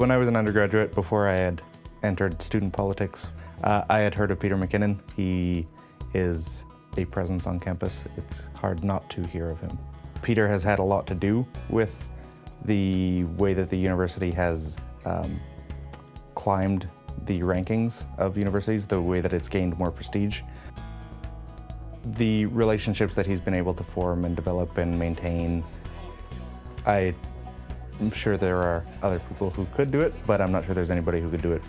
When I was an undergraduate, before I had entered student politics, I had heard of Peter MacKinnon. He is a presence on campus. It's hard not to hear of him. Peter has had a lot to do with the way that the university has climbed the rankings of universities, the way that it's gained more prestige. The relationships that he's been able to form and develop and maintain, I'm sure there are other people who could do it, but I'm not sure there's anybody who could do it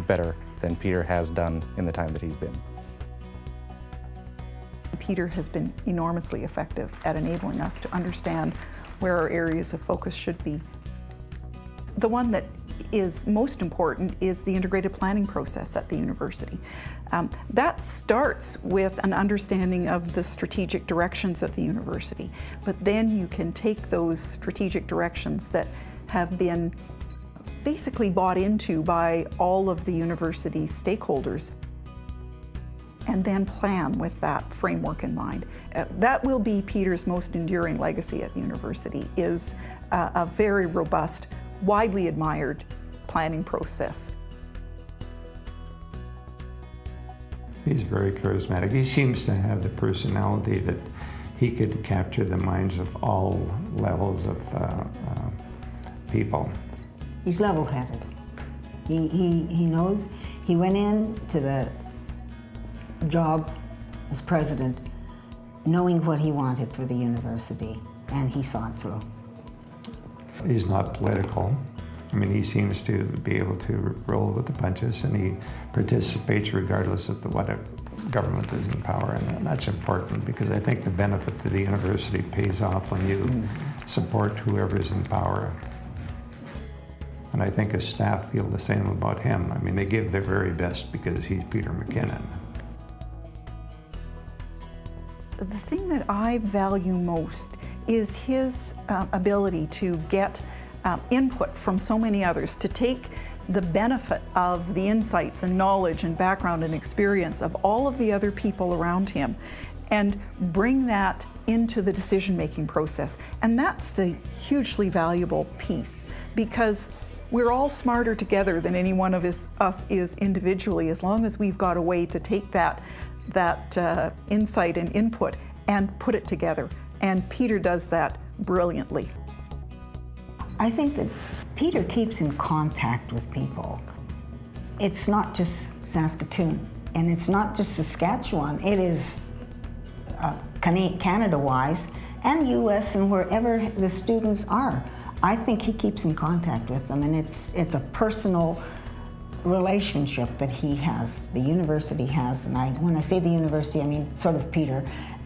better than Peter has done in the time that he's been. Peter has been enormously effective at enabling us to understand where our areas of focus should be. The one that is most important is the integrated planning process at the university. That starts with an understanding of the strategic directions of the university, but then you can take those strategic directions that have been basically bought into by all of the university stakeholders and then plan with that framework in mind. That will be Peter's most enduring legacy at the university, is a very robust, widely admired planning process. He's very charismatic. He seems to have the personality that he could capture the minds of all levels of people. He's level-headed. He knows. He went into the job as president knowing what he wanted for the university, and he saw it through. He's not political. I mean, he seems to be able to roll with the punches, and he participates regardless of what government is in power, and that's important because I think the benefit to the university pays off when you support whoever's in power. And I think his staff feel the same about him. I mean, they give their very best because he's Peter MacKinnon. The thing that I value most is his ability to get input from so many others, to take the benefit of the insights and knowledge and background and experience of all of the other people around him and bring that into the decision-making process. And that's the hugely valuable piece, because we're all smarter together than any one of us is individually, as long as we've got a way to take that insight and input and put it together. And Peter does that brilliantly. I think that Peter keeps in contact with people. It's not just Saskatoon, and it's not just Saskatchewan. It is Canada-wise, and US, and wherever the students are. I think he keeps in contact with them, and it's a personal relationship that he has, the university has, and when I say the university, I mean sort of Peter,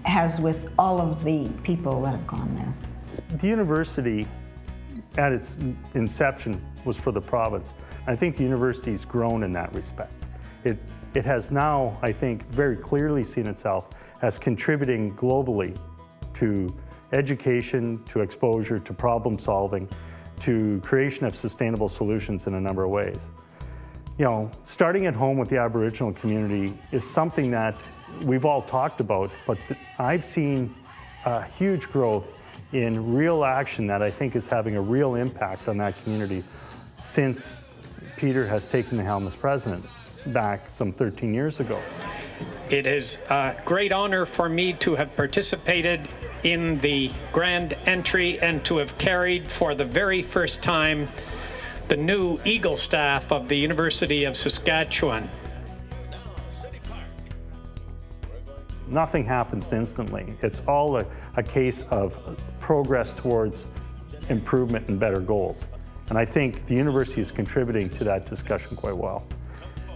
has with all of the people that have gone there. The university, at its inception, was for the province. I think the university's grown in that respect. It has now, I think, very clearly seen itself as contributing globally to education, to exposure, to problem solving, to creation of sustainable solutions in a number of ways. You know, starting at home with the Aboriginal community is something that we've all talked about, but I've seen a huge growth in real action that I think is having a real impact on that community since Peter has taken the helm as president back some 13 years ago. It is a great honor for me to have participated in the grand entry and to have carried for the very first time the new Eagle staff of the University of Saskatchewan. Nothing happens instantly. It's all a case of progress towards improvement and better goals. And I think the university is contributing to that discussion quite well.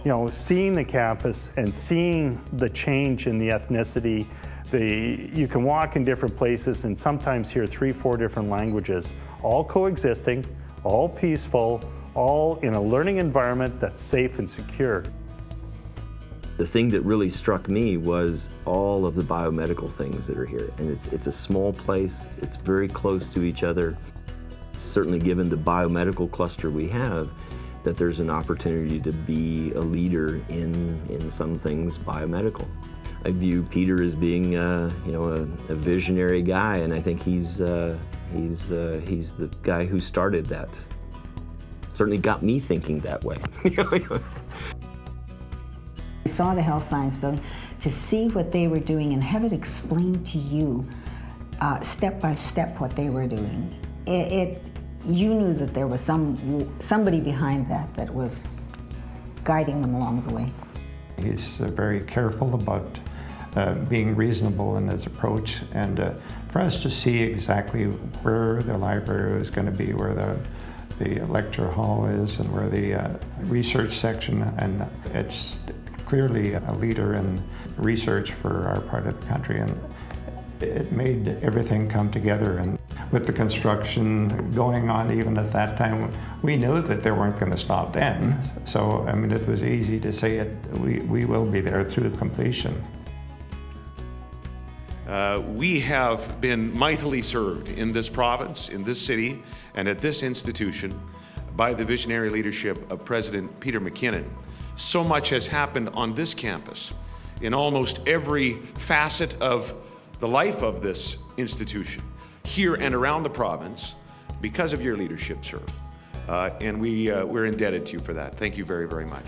You know, seeing the campus and seeing the change in the ethnicity, you can walk in different places and sometimes hear 3-4 different languages, all coexisting, all peaceful, all in a learning environment that's safe and secure. The thing that really struck me was all of the biomedical things that are here. And it's a small place, it's very close to each other. Certainly given the biomedical cluster we have, that there's an opportunity to be a leader in some things biomedical. I view Peter as being a visionary guy, and I think he's the guy who started that. certainly got me thinking that way. I saw the health science building, to see what they were doing and have it explained to you step by step what they were doing. You knew that there was somebody behind that was guiding them along the way. He's very careful about being reasonable in his approach, and for us to see exactly where the library is going to be, where the lecture hall is, and where the research section, and it's clearly a leader in research for our part of the country, and it made everything come together. And with the construction going on even at that time, we knew that they weren't going to stop then. So, I mean, it was easy to say it, we will be there through completion. We have been mightily served in this province, in this city, and at this institution by the visionary leadership of President Peter MacKinnon. So much has happened on this campus in almost every facet of the life of this institution, here and around the province, because of your leadership, sir. And we're indebted to you for that. Thank you very, very much.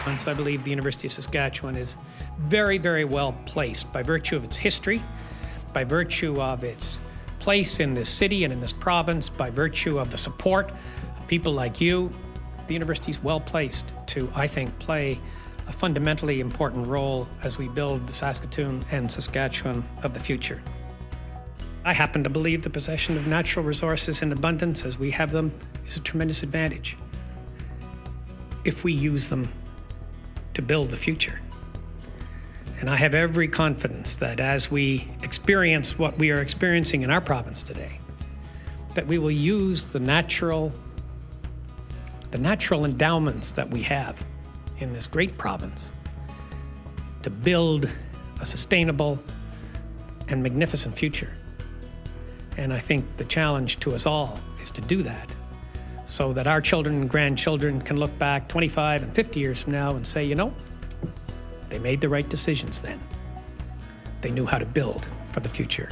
I believe the University of Saskatchewan is very, very well placed by virtue of its history, by virtue of its place in this city and in this province, by virtue of the support of people like you. The university is well placed to, I think, play a fundamentally important role as we build the Saskatoon and Saskatchewan of the future. I happen to believe the possession of natural resources in abundance as we have them is a tremendous advantage if we use them to build the future. And I have every confidence that as we experience what we are experiencing in our province today, that we will use the natural endowments that we have in this great province to build a sustainable and magnificent future. And I think the challenge to us all is to do that so that our children and grandchildren can look back 25 and 50 years from now and say, you know, they made the right decisions then. They knew how to build for the future.